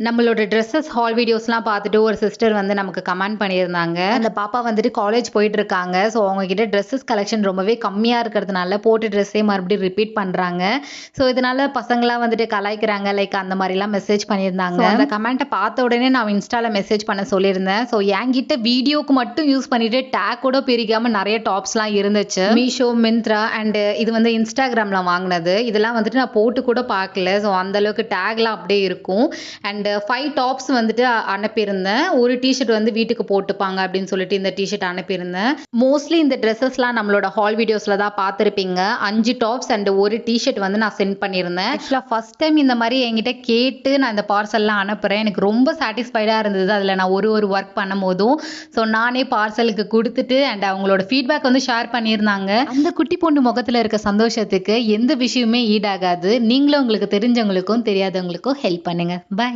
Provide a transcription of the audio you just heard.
நம்மளோட dresses hall வீடியோஸ்லாம் பார்த்துட்டு ஒரு சிஸ்டர் வந்து நமக்கு கமெண்ட் பண்ணியிருந்தாங்க. அந்த பாப்பா வந்துட்டு காலேஜ் போயிட்டு இருக்காங்க. ஸோ அவங்க கிட்ட ட்ரெஸ்ஸஸ் கலெக்ஷன் ரொம்பவே கம்மியாக இருக்கிறதுனால போட்டு ட்ரெஸ்ஸே மறுபடியும் ரிப்பீட் பண்ணுறாங்க. ஸோ இதனால பசங்களாம் வந்துட்டு கலாய்க்கிறாங்க லைக் அந்த மாதிரிலாம் மெசேஜ் பண்ணியிருந்தாங்க. அந்த கமெண்ட்டை பார்த்த உடனே நான் இன்ஸ்டாவில் மெசேஜ் பண்ண சொல்லியிருந்தேன். ஸோ என்கிட்ட வீடியோக்கு மட்டும் யூஸ் பண்ணிட்டு டேக் கூட பிரிக்காமல் நிறைய டாப்ஸ்லாம் இருந்துச்சு. மீஷோ, மிந்த்ரா அண்ட் இது வந்து இன்ஸ்டாகிராமில் வாங்கினது. இதெல்லாம் வந்துட்டு நான் போட்டு கூட பார்க்கல. ஸோ அந்தளவுக்கு டேக்லாம் அப்படியே இருக்கும். அண்ட் 5 டாப்ஸ் வந்துட்டு அனுப்பியிருந்தேன். ஒரு டிஷர்ட் வந்து வீட்டுக்கு போட்டுப்பாங்க அப்படின்னு சொல்லிட்டு இந்த டிஷர்ட் அனுப்பியிருந்தேன். மோஸ்ட்லி இந்த ட்ரெஸ்ஸஸ்லாம் நம்மளோட ஹால் வீடியோஸில் தான் பார்த்துருப்பீங்க. 5 டாப்ஸ் அண்ட் ஒரு டிஷர்ட் வந்து நான் சென்ட் பண்ணியிருந்தேன். ஆக்சுவலாக ஃபர்ஸ்ட் டைம் இந்த மாதிரி என்கிட்ட கேட்டு நான் இந்த பார்சல்லாம் அனுப்புகிறேன். எனக்கு ரொம்ப சாட்டிஸ்ஃபைடாக இருந்தது அதில் நான் ஒரு ஒர்க் பண்ணும் போதும். ஸோ நானே பார்சலுக்கு கொடுத்துட்டு அண்ட் அவங்களோட ஃபீட்பேக் வந்து ஷேர் பண்ணியிருந்தாங்க. அந்த குட்டி பொண்ணு முகத்தில் இருக்க சந்தோஷத்துக்கு எந்த விஷயமே ஈடாகாது. நீங்களும் உங்களுக்கு தெரிஞ்சவங்களுக்கும் தெரியாதவங்களுக்கும் ஹெல்ப் பண்ணுங்க. பை.